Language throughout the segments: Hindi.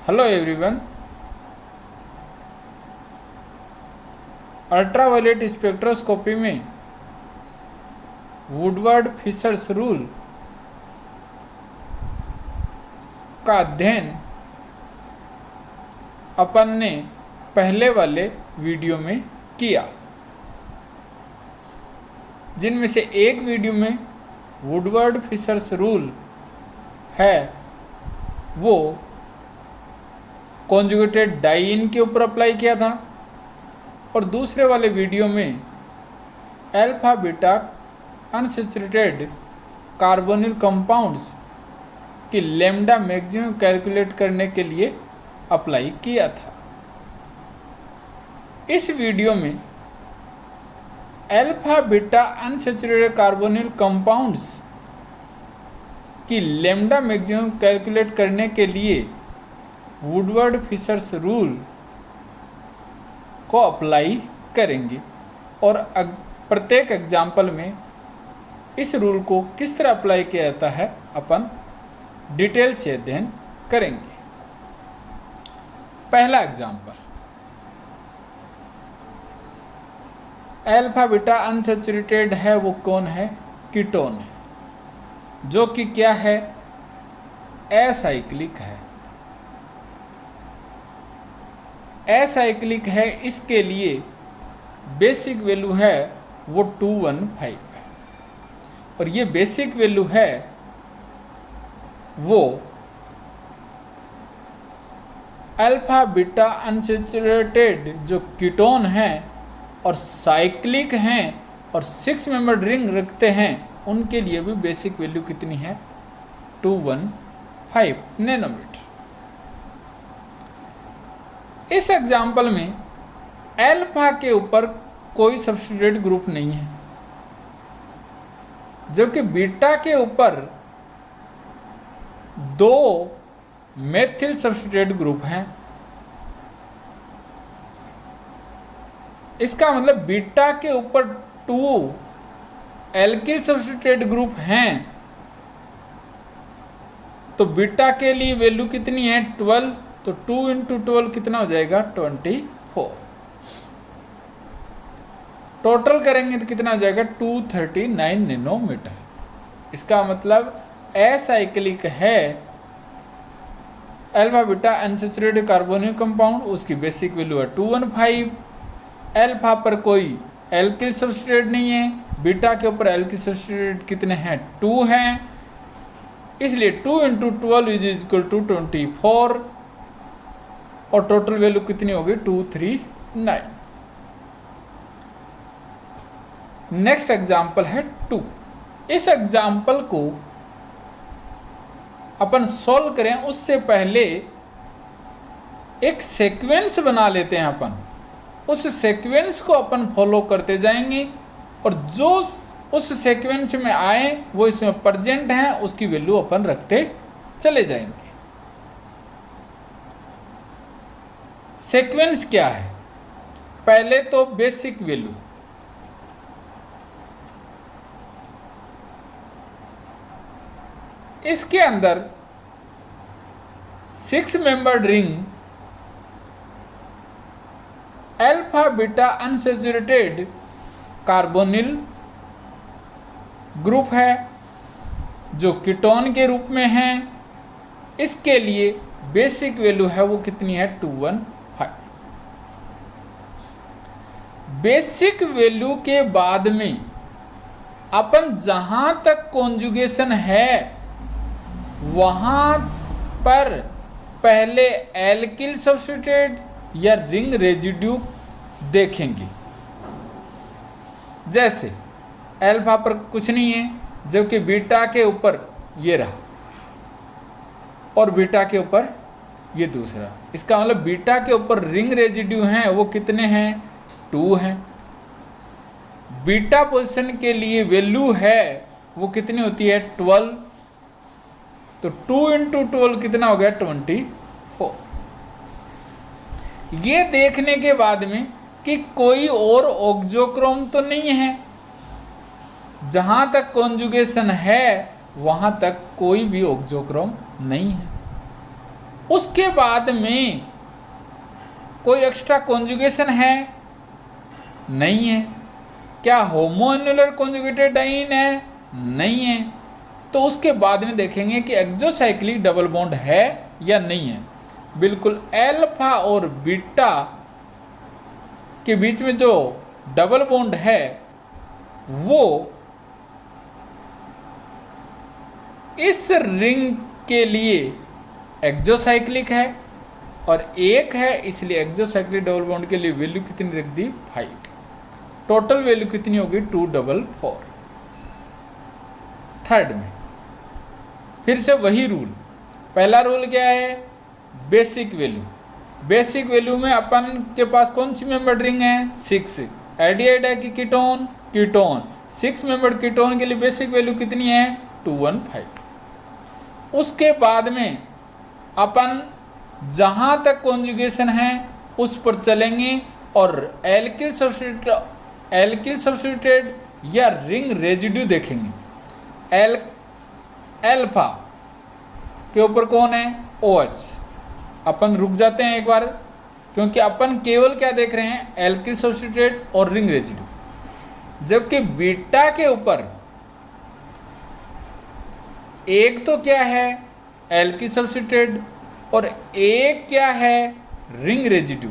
Hello everyone. अल्ट्रावायलेट स्पेक्ट्रोस्कोपी में वुडवर्ड फिशर्स रूल का अध्ययन अपन ने पहले वाले वीडियो में किया, जिनमें से एक वीडियो में वुडवर्ड फिशर्स रूल है वो कॉन्जुगेटेड डाइइन के ऊपर अप्लाई किया था, और दूसरे वाले वीडियो में alpha beta unsaturated carbonyl compounds की लैम्डा मैक्सिमम कैलकुलेट करने के लिए अप्लाई किया था। इस वीडियो में alpha beta unsaturated carbonyl compounds की लैम्डा मैक्सिमम कैलकुलेट करने के लिए वुडवर्ड फिशर्स रूल को अप्लाई करेंगे, और प्रत्येक एग्जाम्पल में इस रूल को किस तरह अप्लाई किया जाता है अपन डिटेल से अध्ययन करेंगे। पहला एग्जाम्पल, अल्फा बीटा अनसैचुरेटेड है, वो कौन है? कीटोन है, जो कि क्या है? एसाइक्लिक है। एसाइक्लिक है, इसके लिए बेसिक वैल्यू है वो 215 है, और ये बेसिक वैल्यू है वो अल्फा बीटा अनसैचुरेटेड जो कीटोन हैं और साइक्लिक हैं और 6 मेंबर रिंग रखते हैं, उनके लिए भी बेसिक वैल्यू कितनी है? 215 नैनोमीटर। इस एग्जाम्पल में अल्फा के ऊपर कोई सब्स्टिट्यूटेड ग्रुप नहीं है, जबकि बीटा के ऊपर 2 मेथिल सब्स्टिट्यूटेड ग्रुप हैं। इसका मतलब बीटा के ऊपर 2 एल्किल सब्स्टिट्यूटेड ग्रुप हैं, तो बीटा के लिए वैल्यू कितनी है? 12। तो 2 × 12 कितना हो जाएगा? 24। टोटल करेंगे तो कितना हो जाएगा? 239 नैनोमीटर। इसका मतलब एसाइक्लिक है alpha beta unsaturated carbonyl compound, उसकी बेसिक वैल्यू है 215। अल्फा पर कोई एल्किल सब्स्टिट्यूट नहीं है, बीटा के ऊपर एल्किल सब्स्टिट्यूट कितने हैं? 2 हैं, इसलिए 2 × 12 = 24, और टोटल वैल्यू कितनी होगी? 239। नेक्स्ट एग्जाम्पल है 2। इस एग्जाम्पल को अपन सॉल्व करें उससे पहले एक सीक्वेंस बना लेते हैं अपन। उस सीक्वेंस को अपन फॉलो करते जाएंगे, और जो उस सीक्वेंस में आए वो इसमें प्रेजेंट हैं, उसकी वैल्यू अपन रखते चले जाएंगे। सीक्वेंस क्या है? पहले तो बेसिक वैल्यू, इसके अंदर 6 membered ring alpha beta unsaturated carbonyl group है, जो कीटोन के रूप में है। इसके लिए बेसिक वैल्यू है वो कितनी है? 215। बेसिक वैल्यू के बाद में अपन जहां तक कॉन्जुगेशन है वहां पर पहले एल्किल सब्स्टिट्यूट या रिंग रेजिड्यू देखेंगे। जैसे अल्फा पर कुछ नहीं है, जबकि बीटा के ऊपर ये रहा, और बीटा के ऊपर ये दूसरा। इसका मतलब बीटा के ऊपर रिंग रेजिड्यू हैं वो कितने हैं? 2 हैं। बीटा पोजीशन के लिए वैल्यू है वो कितनी होती है? 12। तो 2 × 12 कितना हो गया? 24। ये देखने के बाद में कि कोई और ऑक्सोक्रोम तो नहीं है, जहां तक कॉन्जुगेशन है वहां तक कोई भी ऑक्सोक्रोम नहीं है। उसके बाद में कोई एक्स्ट्रा कॉन्जुगेशन है? नहीं है। क्या होमोएन्युलर कॉन्जुगेटेड डाइन है? नहीं है। तो उसके बाद में देखेंगे कि एक्सोसाइक्लिक डबल बॉन्ड है या नहीं है। बिल्कुल अल्फा और बीटा के बीच में जो डबल बॉन्ड है वो इस रिंग के लिए एक्सोसाइक्लिक है और एक है, इसलिए एक्सोसाइक्लिक डबल बॉन्ड के लिए वैल्यू कितनी रख दी? 5। टोटल वैल्यू कितनी होगी? 244। थर्ड में फिर से वही रूल। पहला रूल क्या है? Basic value. बेसिक वैल्यू में अपन के पास कौन सी मेंबर्ड रिंग है? 6। एडिएट है कि कीटोन? कीटोन। 6 मेंबर्ड कीटोन के लिए बेसिक वैल्यू कितनी है? 215। उसके बाद में अपन जहाँ तक कॉन्जुगेशन है उस पर चलेंगे और एल्किल सब्स्टिट्यूटेड या रिंग रेजिड्यू देखेंगे। अल्फा के ऊपर कौन है? OH। अपन रुक जाते हैं एक बार, क्योंकि अपन केवल क्या देख रहे हैं? एल्किल सब्स्टिट्यूटेड और रिंग रेजिड्यू। जबकि बीटा के ऊपर एक तो क्या है? एल्किल सब्स्टिट्यूटेड और एक क्या है? Ring residue.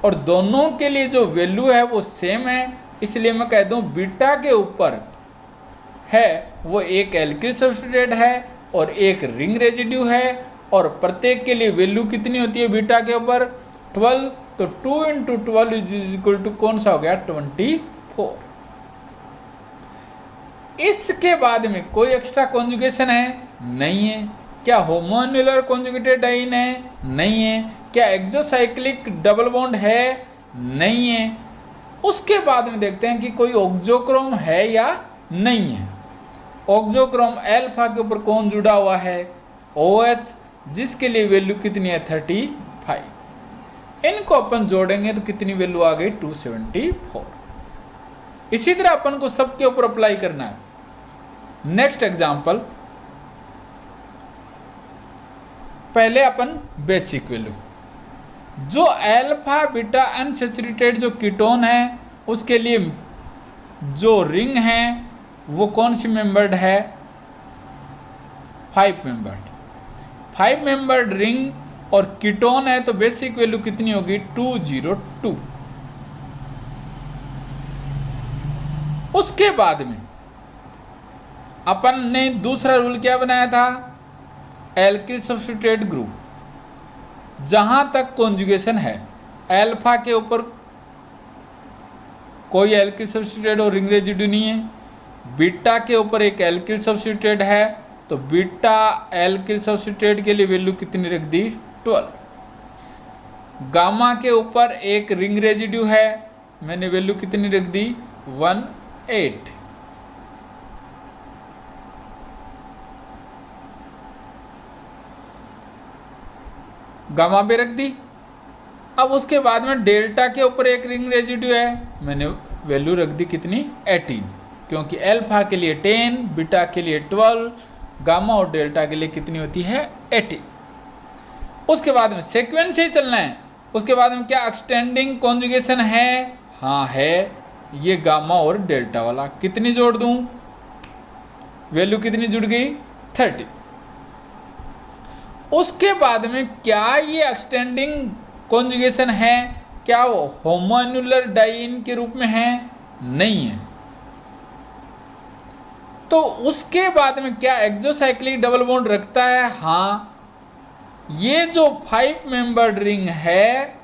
और दोनों के लिए जो वैल्यू है वो सेम है, इसलिए मैं कह दूं बीटा के ऊपर है वो एक एल्किल सब्स्टिट्यूटेड है और एक रिंग रेजिड्यू है, और प्रत्येक के लिए वैल्यू कितनी होती है बीटा के ऊपर? 12। तो 2 × 12 = कौन सा हो गया? 24। इसके बाद में कोई एक्स्ट्रा कॉन्जुगेशन है? नहीं है। क्या होमोएन्युलर कॉन्जुगेटेड डाइन है? नहीं है। क्या एक्सोसाइक्लिक डबल बॉन्ड है? नहीं है। उसके बाद में देखते हैं कि कोई ऑक्सोक्रोम है या नहीं है। ऑक्सोक्रोम अल्फा के ऊपर कौन जुड़ा हुआ है? OH, जिसके लिए वैल्यू कितनी है? 35। इनको अपन जोड़ेंगे तो कितनी वैल्यू आ गई? 274। इसी तरह अपन को सबके ऊपर अप्लाई करना है। नेक्स्ट एग्जांपल, पहले अपन बेसिक वैल्यू, जो अल्फा बीटा अनसैचुरेटेड जो कीटोन है उसके लिए जो रिंग है वो कौन सी मेंबर्ड है? 5 मेंबर्ड। 5 मेंबर्ड रिंग और कीटोन है, तो बेसिक वैल्यू कितनी होगी? 202। उसके बाद में अपन ने दूसरा रूल क्या बनाया था? Alkyl substituted group. जहां तक कॉन्जुगेशन है, अल्फा के ऊपर कोई एल्किल सब्स्टिट्यूटेड और रिंग रेजिड्यू नहीं है। बीटा के ऊपर एक एल्किल सब्स्टिट्यूटेड है, तो बीटा एल्किल सब्स्टिट्यूटेड के लिए वैल्यू कितनी रख दी? 12। गामा के ऊपर एक रिंग रेजिड्यू है, मैंने वैल्यू कितनी रख दी? 18। गामा पे रख दी। अब उसके बाद में डेल्टा के ऊपर एक रिंग रेजिड्यू है, मैंने वैल्यू रख दी कितनी? 18, क्योंकि अल्फा के लिए 10, बीटा के लिए 12, गामा और डेल्टा के लिए कितनी होती है? 18। उसके बाद में सीक्वेंस से ही चलना है। उसके बाद में क्या एक्सटेंडिंग कॉन्जुगेशन है? हाँ है, ये गामा और डेल्टा वाला। कितनी जोड़ दूं? वैल्यू कितनी जुड़ गई? 30। उसके बाद में क्या ये एक्सटेंडिंग कॉन्जुगेशन है? क्या वो होमोएन्युलर डाइन के रूप में है? नहीं है। तो उसके बाद में क्या एक्सोसाइक्लिक डबल बॉन्ड रखता है? हाँ। ये जो 5 मेंबर्ड रिंग है,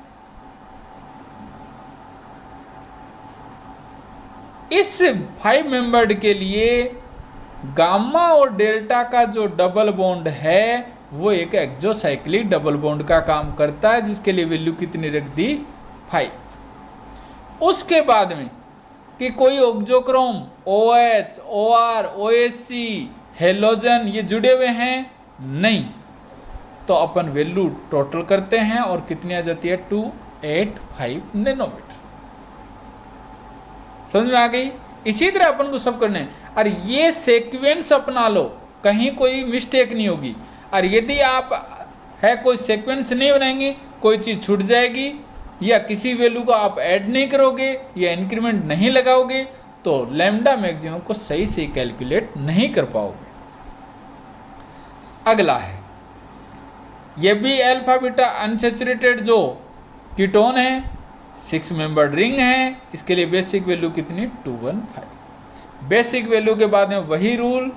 इस 5 मेंबर्ड के लिए गामा और डेल्टा का जो डबल बॉन्ड है वो एक एक्सोसाइक्लिक डबल बॉन्ड का काम करता है, जिसके लिए वैल्यू कितनी रख दी? 5। उसके बाद में कि कोई auxochrome OH, OR, OSC, halogen ये जुड़े हुए हैं? नहीं। तो अपन वैल्यू टोटल करते हैं और कितनी आ जाती है? 285 नैनोमीटर। समझ में आ गई? इसी तरह अपन को सब करने हैं। और ये सीक्वेंस अपना लो, कहीं कोई मिस्टेक नहीं होगी। और यदि आप है, कोई सीक्वेंस नहीं बनाएंगे, कोई चीज़ छूट जाएगी या किसी वैल्यू को आप ऐड नहीं करोगे या इंक्रीमेंट नहीं लगाओगे तो लैम्डा मैक्सिमम को सही से कैलकुलेट नहीं कर पाओगे। अगला है, ये भी अल्फा बीटा अनसैचुरेटेड जो कीटोन है, 6 मेंबर्ड रिंग है, इसके लिए बेसिक वैल्यू कितनी 215। बेसिक वैल्यू के बाद में वही रूल,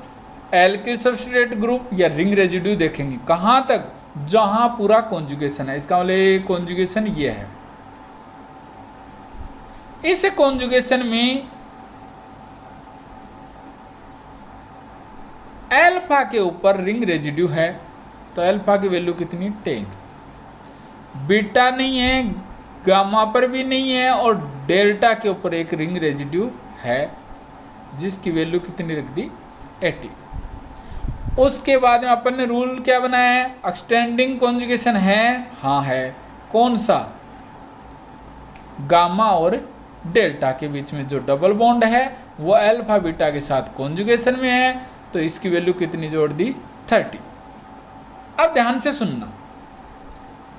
एल्किल सब्स्टिट्यूट ग्रुप या रिंग रेजिड्यू देखेंगे कहाँ तक, जहां पूरा कॉन्जुगेशन है। इसका मतलब कॉन्जुगेशन ये है, इस कॉन्जुगेशन में अल्फा के ऊपर रिंग रेजिड्यू है तो अल्फा की वैल्यू कितनी 10, बीटा नहीं है, गामा पर भी नहीं है और डेल्टा के ऊपर एक रिंग रेजिड्यू है जिसकी वैल्यू कितनी रख दी 80। उसके बाद में अपन ने रूल क्या बनाया है, एक्सटेंडिंग कॉन्जुगेशन है, हाँ है, कौन सा, गामा और डेल्टा के बीच में जो डबल बॉन्ड है वो अल्फा बीटा के साथ कॉन्जुगेशन में है तो इसकी वैल्यू कितनी जोड़ दी 30। अब ध्यान से सुनना,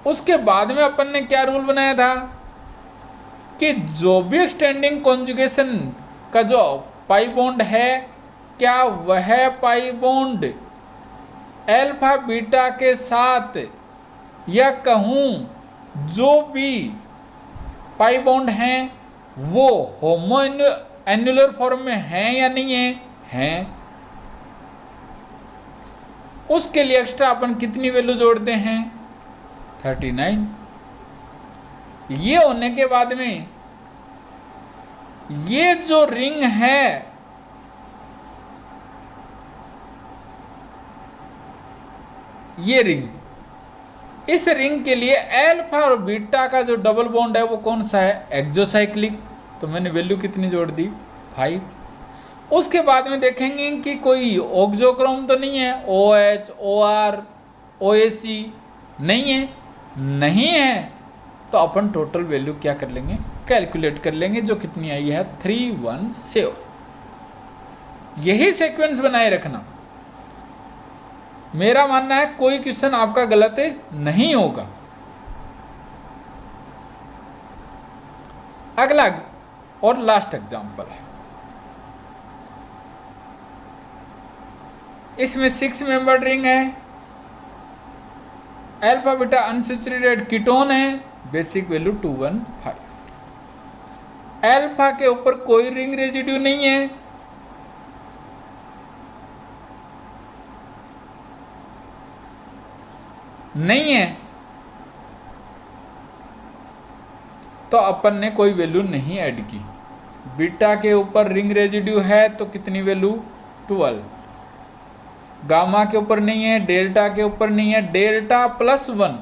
उसके बाद में अपन ने क्या रूल बनाया था कि जो भी एक्सटेंडिंग कॉन्जुगेशन का जो पाई बॉन्ड है, क्या वह पाई बॉन्ड अल्फा बीटा के साथ या कहूँ जो भी पाई बॉन्ड हैं वो होमो एन्युलर फॉर्म में हैं या नहीं है, हैं। उसके लिए एक्स्ट्रा अपन कितनी वैल्यू जोड़ते हैं 39। ये होने के बाद में ये जो रिंग है ये रिंग, इस रिंग के लिए अल्फा और बीटा का जो डबल बॉन्ड है वो कौन सा है, एक्सोसाइक्लिक, तो मैंने वैल्यू कितनी जोड़ दी 5। उसके बाद में देखेंगे कि कोई ऑक्सोक्रोम तो नहीं है, OH, OR, OAC नहीं है, नहीं है तो अपन टोटल वैल्यू क्या कर लेंगे, कैलकुलेट कर लेंगे, जो कितनी आई है 317। यही सीक्वेंस बनाए रखना, मेरा मानना है कोई क्वेश्चन आपका गलत नहीं होगा। अगला और लास्ट एग्जांपल है, इसमें 6 मेंबर्ड रिंग है, अल्फा बीटा अनसैचुरेटेड कीटोन है, बेसिक वैल्यू 215। अल्फा के ऊपर कोई रिंग रेजिड्यू नहीं है, नहीं है तो अपन ने कोई वैल्यू नहीं ऐड की। बीटा के ऊपर रिंग रेजिड्यू है तो कितनी वैल्यू 12, गामा के ऊपर नहीं है, डेल्टा के ऊपर नहीं है, डेल्टा +1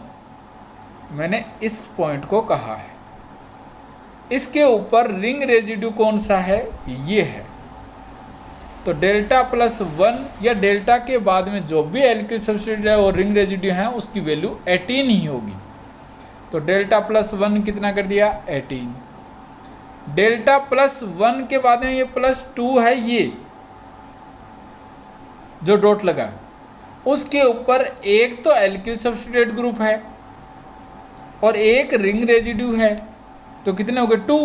मैंने इस पॉइंट को कहा है। इसके ऊपर रिंग रेजिड्यू कौन सा है, ये है, तो डेल्टा +1 या डेल्टा के बाद में जो भी एल्किल सब्स्टिट्यूट है और रिंग रेजिड्यू है उसकी वैल्यू 18 ही होगी। तो डेल्टा +1 कितना कर दिया 18, डेल्टा +1 के बाद में ये +2 है, ये जो डॉट लगा उसके ऊपर एक तो एल्किल सब्स्टिट्यूट ग्रुप है और एक रिंग रेजिड्यू है, तो कितने हो गए 2,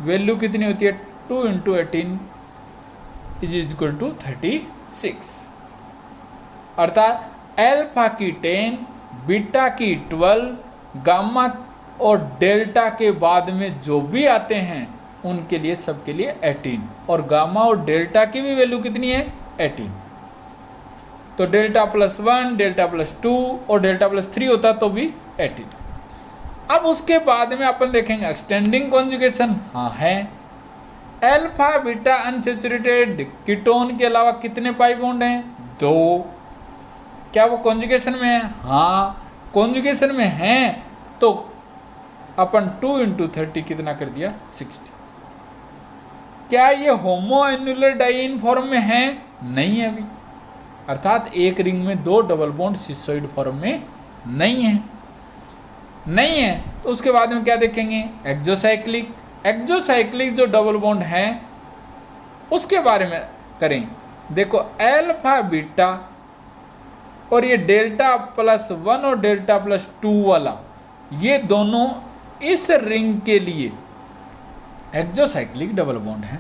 वैल्यू कितनी होती है 2 × 18 = 36। अर्थात अल्फा की 10, बीटा की 12, गामा और डेल्टा के बाद में जो भी आते हैं उनके लिए सबके लिए 18, और गामा और डेल्टा की भी वैल्यू कितनी है 18। तो डेल्टा +1, डेल्टा +2 और डेल्टा +3 होता तो भी 18। अब उसके बाद में अपन देखेंगे एक्सटेंडिंग कॉन्जुगेशन, हाँ है, अल्फा बीटा अनसैचुरेटेड कीटोन के अलावा कितने पाई बॉन्ड हैं 2, क्या वो कॉन्जुगेशन में है, हाँ कॉन्जुगेशन में हैं, तो अपन 2 × 30 कितना कर दिया 60। क्या ये होमो एन्युलर डाइइन फॉर्म में है, नहीं है अभी, अर्थात एक रिंग में 2 डबल बॉन्ड सिसोइड फॉर्म में नहीं है, नहीं है। तो उसके बाद में क्या देखेंगे एक्सोसाइक्लिक, एक्सोसाइक्लिक जो डबल बॉन्ड है उसके बारे में करें। देखो अल्फा बीटा और ये डेल्टा प्लस 1 और डेल्टा प्लस 2 वाला, ये दोनों इस रिंग के लिए एक्सोसाइक्लिक डबल बॉन्ड है।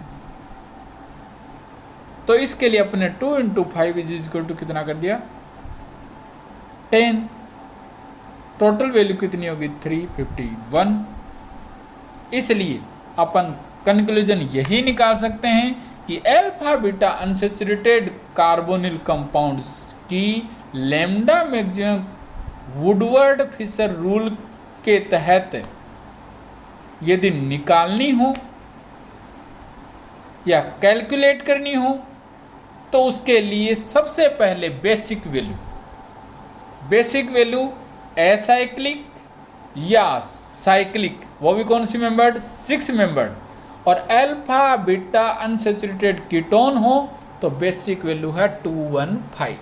तो इसके लिए अपने 2 × 5 = कितना कर दिया 10। टोटल वैल्यू कितनी होगी 351। इसलिए अपन कंक्लूजन यही निकाल सकते हैं कि alpha beta unsaturated carbonyl compounds की lambda maximum Woodward Fisher rule के तहत यदि निकालनी हो या कैलकुलेट करनी हो तो उसके लिए सबसे पहले बेसिक वैल्यू एसाइक्लिक या साइक्लिक, वो भी कौन सी मेंबर्ड 6 मेंबर्ड, और अल्फा बीटा अनसैचुरेटेड कीटोन हो तो बेसिक वैल्यू है 215।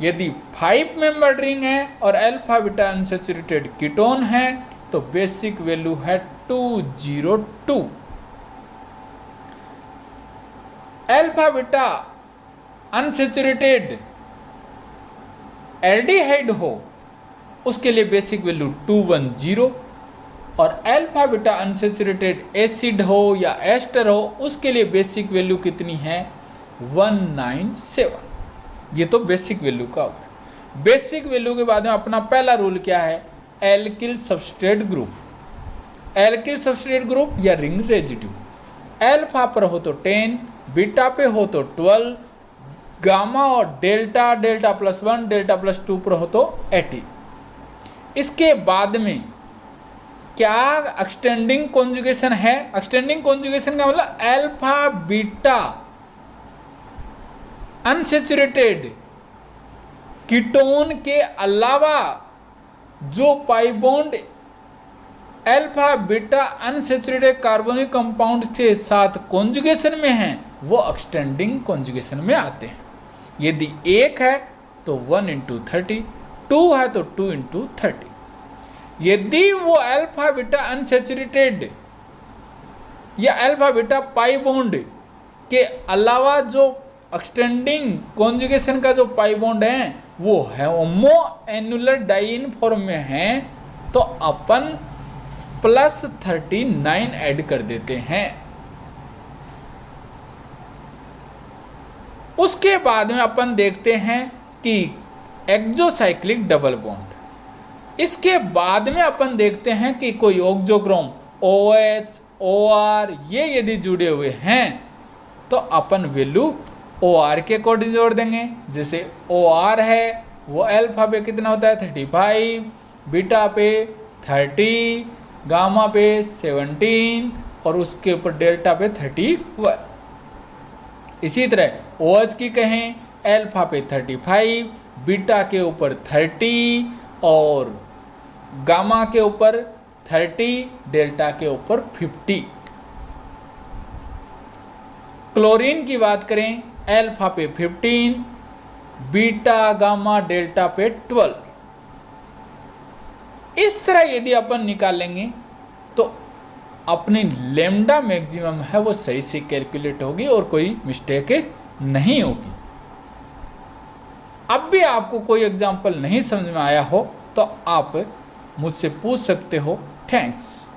यदि 5 मेंबर्ड रिंग है और अल्फा बीटा अनसैचुरेटेड कीटोन है तो बेसिक वैल्यू है 202। अल्फा बीटा अनसैचुरेटेड एल्डिहाइड हो उसके लिए बेसिक वैल्यू 210, और अल्फा बीटा अनसैचुरेटेड एसिड हो या एस्टर हो उसके लिए बेसिक वैल्यू कितनी है 197। ये तो बेसिक वैल्यू का होगा। बेसिक वैल्यू के बाद में अपना पहला रूल क्या है, alkyl substrate group. Alkyl substrate group या रिंग रेजिड्यू, अल्फा पर हो तो 10, बीटा पे हो तो 12, गामा और डेल्टा +1 डेल्टा +2 पर हो तो 80। इसके बाद में क्या एक्सटेंडिंग कॉन्जुगेशन है। एक्सटेंडिंग कॉन्जुगेशन का मतलब अल्फा बीटा अनसैचुरेटेड कीटोन के अलावा जो pi bond alpha beta unsaturated carbonic compound के साथ कॉन्जुगेशन में हैं वो एक्सटेंडिंग कॉन्जुगेशन में आते हैं। यदि 1 है तो 1 × 30, 2 है तो 2 × 30। यदि वो अल्फा बीटा अनसैचुरेटेड या अल्फा बीटा पाई बॉन्ड के अलावा जो एक्सटेंडिंग कॉन्जुगेशन का जो पाई बॉन्ड है वो होमो एनुलर डाइन फॉर्म में है तो अपन +39 ऐड कर देते हैं। उसके बाद में अपन देखते हैं कि एक्सोसाइक्लिक डबल बॉन्ड। इसके बाद में अपन देखते हैं कि कोई ऑक्सोक्रोम OH OR ये यदि जुड़े हुए हैं तो अपन वैल्यू OR के अकॉर्डिंग जोड़ देंगे। जैसे OR है वो अल्फा पे कितना होता है 35, बीटा पे 30, गामा पे 17 और उसके ऊपर डेल्टा पे 31। इसी तरह OH की कहें अल्फा पे 35, बीटा के ऊपर 30 और गामा के ऊपर 30, डेल्टा के ऊपर 50। क्लोरीन की बात करें अल्फा पे 15, बीटा गामा डेल्टा पे 12। इस तरह यदि अपन निकालेंगे तो अपनी लैम्डा मैक्सिमम है वो सही से कैलकुलेट होगी और कोई मिस्टेक नहीं होगी। अब भी आपको कोई एग्जाम्पल नहीं समझ में आया हो तो आप मुझसे पूछ सकते हो। थैंक्स।